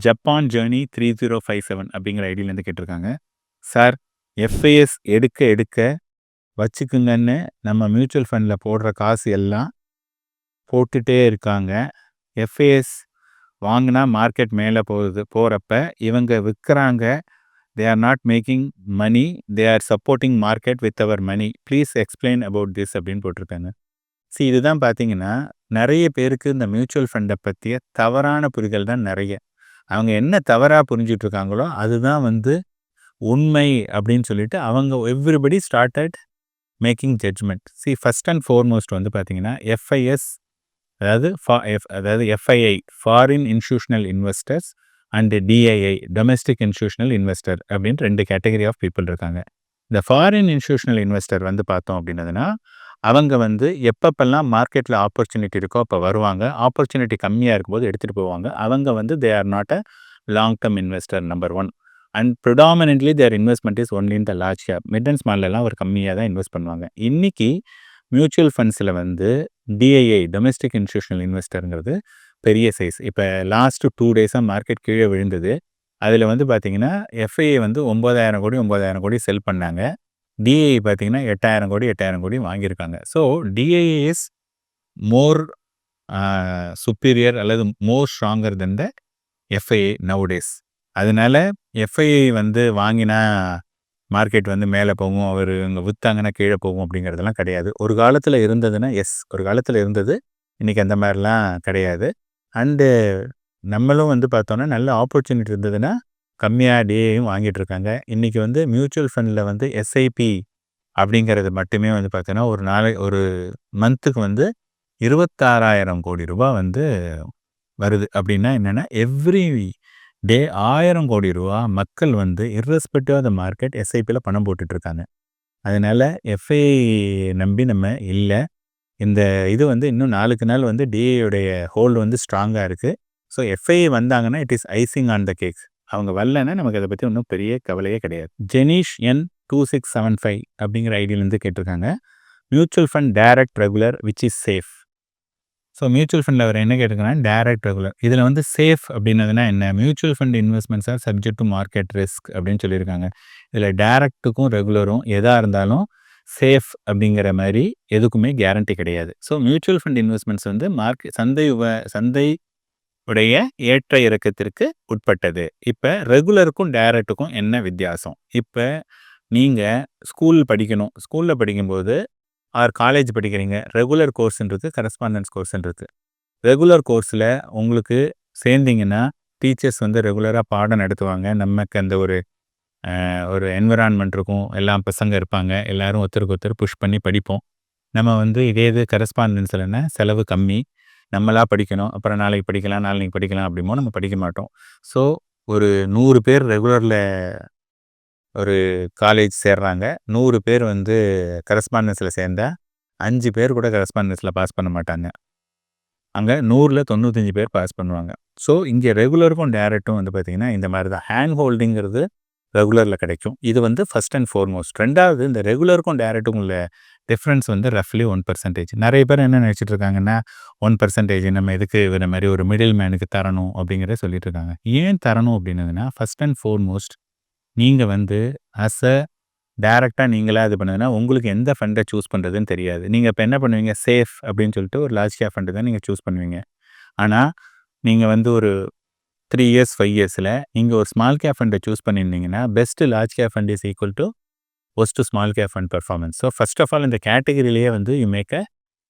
Japan journey 3057 அப்படிங்கிற ஐடியிலேருந்து கேட்டிருக்காங்க. சார், எஃப்ஐஎஸ் எடுக்க எடுக்க வச்சுக்குங்கன்னு நம்ம மியூச்சுவல் ஃபண்டில் போடுற காசு எல்லாம் போட்டுகிட்டே இருக்காங்க. எஃப்ஐஎஸ் வாங்கினா மார்க்கெட் மேலே போகிறப்ப இவங்க விற்கிறாங்க. They are not making money, they are supporting market with our money. Please explain about this அப்படின்னு போட்டிருக்காங்க. இதுதான் பார்த்தீங்கன்னா, நிறைய பேருக்கு இந்த மியூச்சுவல் ஃபண்டை பற்றிய தவறான புரிதல் தான் நிறைய. அவங்க என்ன தவறாக புரிஞ்சிட்டு இருக்காங்களோ அதுதான் வந்து உண்மை அப்படின்னு சொல்லிட்டு அவங்க everybody started making judgement. First and foremost வந்து பார்த்தீங்கன்னா எஃப்ஐஎஸ், அதாவது FII foreign institutional investors and DII domestic institutional investor அப்படின்னு 2 கேட்டகரி ஆஃப் பீப்புள் இருக்காங்க. இந்த ஃபாரின் இன்ஸ்டிடியூஷனல் இன்வெஸ்டர் வந்து பார்த்தோம் அப்படின்னதுன்னா, அவங்க வந்து எப்பப்பெல்லாம் மார்க்கெட்டில் ஆப்பர்ச்சுனிட்டி இருக்கோ அப்போ வருவாங்க. ஆப்பர்ச்சுனிட்டி கம்மியாக இருக்கும்போது எடுத்துகிட்டு போவாங்க. அவங்க வந்து they are not a long term investor number 1. And predominantly their investment is only in the large cap. Mid and ஸ்மால்லாம் ஒரு கம்மியாக தான் இன்வெஸ்ட் பண்ணுவாங்க. இன்றைக்கி மியூச்சுவல் ஃபண்ட்ஸில் வந்து டிஐஐ டொமெஸ்டிக் இன்ஸ்டிடியூஷனல் இன்வெஸ்டருங்கிறது பெரிய சைஸ். இப்போ லாஸ்ட்டு 2 டேஸாக மார்க்கெட் கீழே விழுந்தது. அதில் வந்து பார்த்திங்கன்னா எஃப்ஐஐ வந்து 9,000 கோடி செல் பண்ணாங்க. டிஐஐ பார்த்திங்கன்னா 8,000 கோடி வாங்கியிருக்காங்க. So DII is more superior அல்லது மோர் ஸ்ட்ராங்கர் தென் த எஃப்ஐஐ நவடேஸ். அதனால எஃப்ஐஐ வந்து வாங்கினா மார்க்கெட் வந்து மேலே போகும், அவர் இங்கே விற்றாங்கன்னா கீழே போகும் அப்படிங்கிறதெல்லாம் கிடையாது. ஒரு காலத்தில் இருந்ததுன்னா ஒரு காலத்தில் இருந்தது, இன்றைக்கி அந்த மாதிரிலாம் கிடையாது. அண்டு நம்மளும் வந்து பார்த்தோன்னா நல்ல ஆப்பர்ச்சுனிட்டி இருந்ததுன்னா கம்மியாக டிஏயும் வாங்கிட்டு இருக்காங்க. இன்றைக்கி வந்து மியூச்சுவல் ஃபண்டில் வந்து எஸ்ஐபி அப்படிங்கிறது மட்டுமே வந்து பார்த்தோன்னா ஒரு மந்த்துக்கு வந்து 26,000 கோடி ரூபா வந்து வருது. அப்படின்னா என்னென்னா எவ்ரி டே 1,000 கோடி ரூபா மக்கள் வந்து இர்ரெஸ்பெக்டிவ் ஆஃப் த மார்க்கெட் எஸ்ஐபியில் பணம் போட்டுட்ருக்காங்க. அதனால் எஃப்ஐ நம்பி நம்ம இல்லை. இந்த இது வந்து இன்னும் நாளுக்கு நாள் வந்து டிஏயோடைய ஹோல்டு வந்து ஸ்ட்ராங்காக இருக்குது. ஸோ எஃப்ஐ வந்தாங்கன்னா it is icing on the cake. அவங்க வரலன்னா நமக்கு அதை பற்றி ஒன்றும் பெரிய கவலையே கிடையாது. ஜெனீஷ் என் 2675 அப்படிங்கிற ஐடியிலேருந்து கேட்டிருக்காங்க. Mutual fund direct regular which is safe. So mutual ஃபண்டில் அவர் என்ன கேட்டிருக்காங்கன்னா டைரக்ட் ரெகுலர். இதில் வந்து சேஃப் அப்படின்னதுன்னா என்ன? Mutual fund investments R subject to market risk அப்படின்னு சொல்லியிருக்காங்க. இதில் டைரக்ட்டுக்கும் ரெகுலரும் எதாக இருந்தாலும் சேஃப் அப்படிங்கிற மாதிரி எதுக்குமே கேரண்டி கிடையாது. ஸோ மியூச்சுவல் ஃபண்ட் இன்வெஸ்ட்மெண்ட்ஸ் வந்து சந்தை உடைய ஏற்ற இறக்கத்திற்கு உட்பட்டது. இப்போ ரெகுலருக்கும் டைரக்ட்டுக்கும் என்ன வித்தியாசம்? இப்போ நீங்கள் ஸ்கூலில் படிக்கும்போது காலேஜ் படிக்கிறீங்க, ரெகுலர் கோர்ஸ்ன்றது கரஸ்பாண்டன்ஸ் கோர்ஸ்ன்றது. ரெகுலர் கோர்ஸில் உங்களுக்கு சேர்ந்தீங்கன்னா டீச்சர்ஸ் வந்து ரெகுலராக பாடம் நடத்துவாங்க. நமக்கு அந்த ஒரு என்விரான்மெண்ட் இருக்கும், எல்லாம் பசங்க இருப்பாங்க, எல்லோரும் ஒருத்தருக்கு ஒருத்தர் புஷ் பண்ணி படிப்போம். நம்ம வந்து இது கரஸ்பாண்டன்ஸ்லன்னா செலவு கம்மி, நம்மளாக படிக்கணும், அப்புறம் நாளைக்கு படிக்கலாம் நாளைக்கு படிக்கலாம் அப்படிமோ நம்ம படிக்க மாட்டோம். ஸோ ஒரு 100 பேர் ரெகுலரில் ஒரு காலேஜ் சேர்றாங்க, 100 பேர் வந்து கரஸ்பாண்டன்ஸில் சேர்ந்தால் 5 பேர் கூட கரஸ்பாண்டன்ஸில் பாஸ் பண்ண மாட்டாங்க. அங்கே 100ல் 95 பேர் பாஸ் பண்ணுவாங்க. ஸோ இங்கே ரெகுலருக்கும் டைரக்டும் வந்து பார்த்திங்கன்னா இந்த மாதிரி தான். ஹேண்ட் ஹோல்டிங்கிறது ரெகுலரில் கிடைக்கும். இது வந்து ஃபஸ்ட் அண்ட் ஃபோர்மோஸ்ட். ரெண்டாவது, இந்த ரெகுலருக்கும் டைரக்ட்டுக்கும் உள்ள டிஃப்ரென்ஸ் வந்து ரஃப்லி 1%. நிறைய பேர் என்ன நினச்சிட்டு இருக்காங்கன்னா 1% நம்ம எதுக்கு இவரை மாதிரி ஒரு மிடில் மேனுக்கு தரணும் அப்படிங்கிறத சொல்லிட்டு இருக்காங்க. ஏன் தரணும் அப்படின்னதுன்னா, ஃபஸ்ட் அண்ட் ஃபோர்மோஸ்ட் நீங்கள் வந்து டைரெக்டாக நீங்களாக இது பண்ணுதுன்னா உங்களுக்கு எந்த ஃபண்டை சூஸ் பண்ணுறதுன்னு தெரியாது. நீங்கள் இப்போ என்ன பண்ணுவீங்க, சேஃப் அப்படின்னு சொல்லிட்டு ஒரு லார்ஜ் கேப் ஃபண்டு தான் நீங்கள் சூஸ் பண்ணுவீங்க. ஆனால் நீங்கள் வந்து ஒரு 3 இயர்ஸ் 5 இயர்ஸில் நீங்கள் ஒரு ஸ்மால் கேப் ஃபண்டை சூஸ் பண்ணியிருந்தீங்கன்னா best large cap fund is equal to worst small cap fund performance. So first of all இந்த கேட்டகரியிலேயே வந்து you make a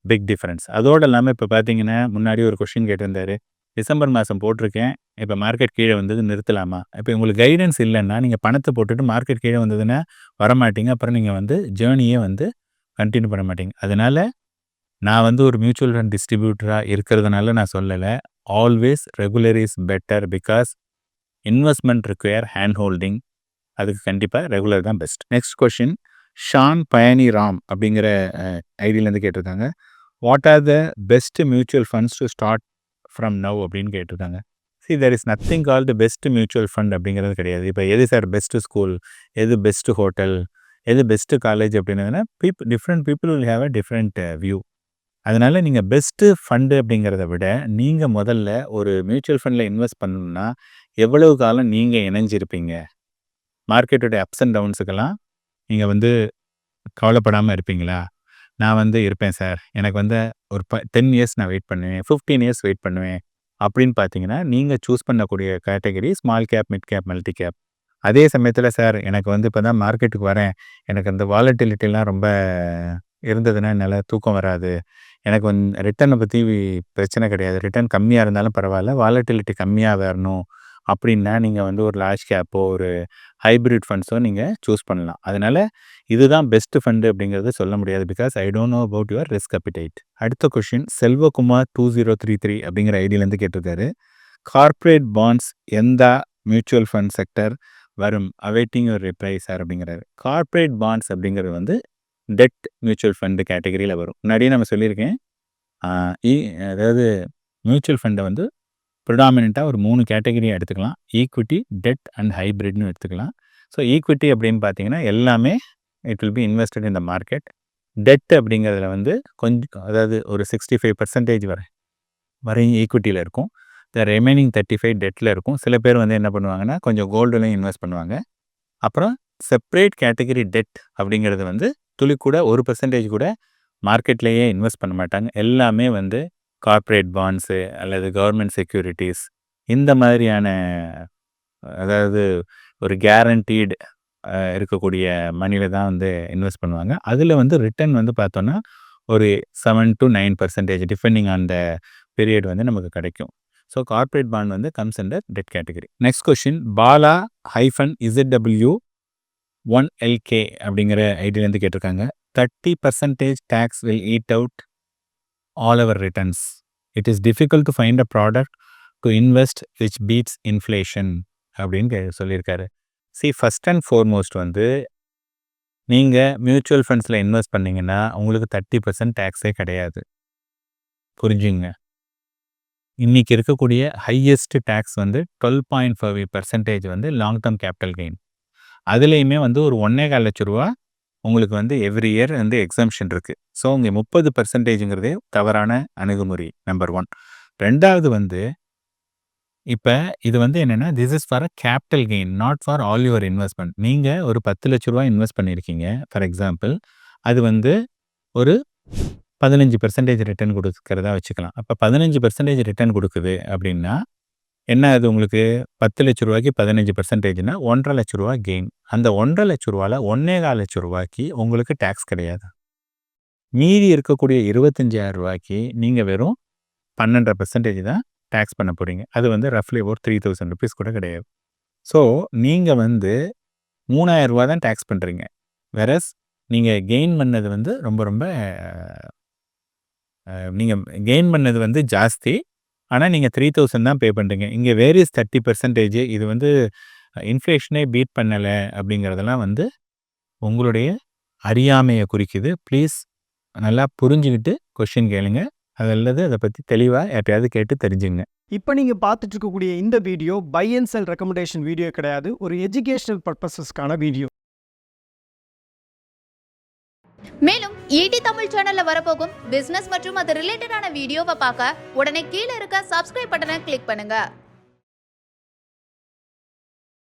big difference. அதோடு இல்லாமல் இப்போ பார்த்தீங்கன்னா, முன்னாடி ஒரு கொஸ்டின் கேட்டிருந்தாரு, டிசம்பர் மாதம் போட்டிருக்கேன், இப்போ மார்க்கெட் கீழே வந்தது நிறுத்தலாமா? இப்போ உங்களுக்கு கைடன்ஸ் இல்லைன்னா நீங்கள் பணத்தை போட்டுட்டு மார்க்கெட் கீழே வந்ததுன்னா வரமாட்டீங்க, அப்புறம் நீங்கள் வந்து ஜேர்னியே வந்து கண்டினியூ பண்ண மாட்டீங்க. அதனால் நான் வந்து ஒரு மியூச்சுவல் ஃபண்ட் டிஸ்ட்ரிபியூட்டராக இருக்கிறதுனால நான் சொல்லலை, always regular is better because investment require hand holding. அதுக்கு கண்டிப்பாக ரெகுலர் தான் பெஸ்ட். நெக்ஸ்ட் கொஷின் ஷான் பயனி ராம் அப்படிங்கிற ஐடியிலேருந்து கேட்டிருக்காங்க. What are the best mutual funds to start from now அப்படின்னு கேட்டிருக்காங்க. There is nothing call the best mutual fund அப்படிங்கிறது கிடையாது. இப்போ எது சார் பெஸ்ட்டு ஸ்கூல், எது பெஸ்ட்டு ஹோட்டல், எது பெஸ்ட்டு காலேஜ் அப்படின்னதுன்னா different people will have a different view. அதனால நீங்க பெஸ்ட்டு ஃபண்டு அப்படிங்கிறத விட, நீங்க முதல்ல ஒரு மியூச்சுவல் ஃபண்ட்ல இன்வெஸ்ட் பண்ணணும்னா, எவ்வளவு காலம் நீங்க இணைஞ்சிருப்பீங்க? மார்க்கெட்டோட அப்ஸ் அண்ட் டவுன்ஸுக்கெல்லாம் நீங்க வந்து கவலைப்படாம இருப்பீங்களா? நான் வந்து இருப்பேன் சார். எனக்கு வந்து ஒரு 10 இயர்ஸ் நான் வெயிட் பண்ணுவேன். 15 இயர்ஸ் வெயிட் பண்ணுவேன். அப்படின்னு பார்த்தீங்கன்னா, நீங்க சூஸ் பண்ணக்கூடிய category small cap, mid cap, multi cap. அதே சமயத்தில சார் எனக்கு வந்து இப்ப தான் மார்க்கெட்டுக்கு வரேன். எனக்கு அந்த வாலட்டிலிட்டிலாம் ரொம்ப இருந்ததுன்னா என்னால தூக்கம் வராது. எனக்கு ரிட்டர்ன பத்தி பிரச்சனை கிடையாது. ரிட்டர்ன் கம்மியா இருந்தாலும் பரவால்ல. வாலட்டிலிட்டி கம்மியா வரணும் அப்படின்னா, நீங்க வந்து ஒரு லார்ஜ் கேப்போ, ஒரு ஹைபிரிட் ஃபண்ட்ஸோ நீங்க சூஸ் பண்ணலாம். அதனால இதுதான் பெஸ்ட் ஃபண்ட் அப்படிங்கிறது சொல்ல முடியாது. Because I don't know about your risk appetite. அடுத்த கொஸ்டின் செல்வகுமார் 2033 அப்படிங்கிற ஐடியிலேருந்து கேட்டிருக்காரு. கார்ப்பரேட் பாண்ட்ஸ் எந்த மியூச்சுவல் ஃபண்ட் செக்டர் வரும்? அவைட்டிங் யுவர் ரிப்ளை சார் அப்படிங்கிறாரு. கார்ப்பரேட் பாண்ட்ஸ் அப்படிங்கிறது வந்து டெட் மியூச்சுவல் ஃபண்ட் கேட்டகரியில வரும். முன்னாடியே நம்ம சொல்லியிருக்கேன். ஆ இ அதாவது மியூச்சுவல் ஃபண்ட வந்து ப்ரிடாமினன்ட்டா ஒரு 3 கேட்டகரியா எடுத்துக்கலாம். ஈக்விட்டி, டெட் அண்ட் ஹைபிரிட்னு எடுத்துக்கலாம். ஸோ ஈக்விட்டி அப்படின்னு பார்த்தீங்கன்னா, எல்லாமே it will be invested in the market. Debt அப்படிங்கிறதுல வந்து கொஞ்சம் அதாவது ஒரு 65% வரையும் ஈக்விட்டியில இருக்கும். த ரிமைனிங் 35 டெட்ல இருக்கும். சில பேர் வந்து என்ன பண்ணுவாங்கன்னா, கொஞ்சம் கோல்டுலயும் இன்வெஸ்ட் பண்ணுவாங்க. அப்புறம் செப்பரேட் கேட்டகரி டெட் அப்படிங்கிறது வந்து துளி கூட 1% கூட மார்க்கெட்லேயே இன்வெஸ்ட் பண்ண மாட்டாங்க. எல்லாமே வந்து கார்ப்பரேட் பாண்ட்ஸு அல்லது கவர்மெண்ட் செக்யூரிட்டீஸ் இந்த மாதிரியான அதாவது ஒரு கேரண்டீடு இருக்கக்கூடிய மணியில தான் வந்து இன்வெஸ்ட் பண்ணுவாங்க. அதில வந்து ரிட்டர்ன் வந்து பார்த்தோன்னா, ஒரு 7-9% டிபெண்டிங் ஆன் த பீரியட் வந்து நமக்கு கிடைக்கும். ஸோ கார்ப்பரேட் பாண்ட் வந்து comes under debt category. Next question Bala -ZW 1LK அப்படிங்கிற ஐடியிலேருந்து கேட்டிருக்காங்க. 30% tax will eat out all our returns. It is difficult to find a product to invest which beats inflation அப்படின்னு சொல்லியிருக்காரு. First and foremost வந்து நீங்க mutual ஃபண்ட்ஸில் invest பண்ணீங்கன்னா உங்களுக்கு 30% டேக்ஸே கிடையாது. புரிஞ்சுங்க. இன்னைக்கு இருக்கக்கூடிய ஹையஸ்ட் டேக்ஸ் வந்து 12.5% வந்து லாங் டேர்ம் கேபிட்டல் கெயின். அதுலேயுமே வந்து ஒரு 1.25 லட்ச ரூபா உங்களுக்கு வந்து எவ்ரி இயர் வந்து எக்ஸம்ஷன் இருக்குது. ஸோ இங்கே 30%ங்கிறதே தவறான அணுகுமுறை நம்பர் 1. 2வது வந்து இப்போ இது வந்து என்னென்னா this is for a capital gain not for all your investment. நீங்கள் ஒரு 10 லட்ச ரூபா இன்வெஸ்ட் பண்ணியிருக்கீங்க ஃபார் எக்ஸாம்பிள். அது வந்து ஒரு 15% ரிட்டர்ன் கொடுக்கறதா வச்சுக்கலாம். அப்போ 15% ரிட்டர்ன் கொடுக்குது அப்படின்னா என்ன அது உங்களுக்கு 10 லட்ச ரூபாய்க்கு 15%னா 1.5 லட்ச ரூபா கெயின். அந்த 1.5 லட்ச ரூபாயில் 1.25 லட்ச ரூபாய்க்கு உங்களுக்கு டேக்ஸ் கிடையாது. மீதி இருக்கக்கூடிய 25,000 ரூபாய்க்கு நீங்கள் வெறும் 12.5% தான் டேக்ஸ் பண்ண போகிறீங்க. அது வந்து ரஃப்லி ஒரு 3,000 ருபீஸ் கூட கிடையாது. ஸோ நீங்கள் வந்து 3,000 ரூபா தான் டேக்ஸ் பண்ணுறீங்க. வெரஸ் நீங்கள் கெயின் பண்ணது வந்து ரொம்ப ரொம்ப நீங்கள் கெயின் பண்ணது வந்து ஜாஸ்தி. ஆனால் நீங்கள் 3,000 தான் பே பண்ணுறீங்க. இங்கே வேரியஸ் 30% இது வந்து இன்ஃப்ளேஷனே பீட் பண்ணலை அப்படிங்கிறதெல்லாம் வந்து உங்களுடைய அறியாமையை குறிக்குது. ப்ளீஸ் நல்லா புரிஞ்சுக்கிட்டு கொஸ்டின் கேளுங்க. அல்லது அதை பற்றி தெளிவாக யார்ட்டையாவது கேட்டு தெரிஞ்சுங்க. இப்போ நீங்கள் பார்த்துட்டு இருக்கக்கூடிய இந்த video by and sell recommendation video கிடையாது. ஒரு எஜுகேஷனல் பர்பஸஸ்க்கான வீடியோ. மேலும் ஈடி தமிழ் சேனல்ல வரப்போகும் பிசினஸ் மற்றும் அது ரிலேட்டடான வீடியோவை பார்க்க உடனே கீழே இருக்க சப்ஸ்கிரைப் பட்டனை கிளிக் பண்ணுங்க.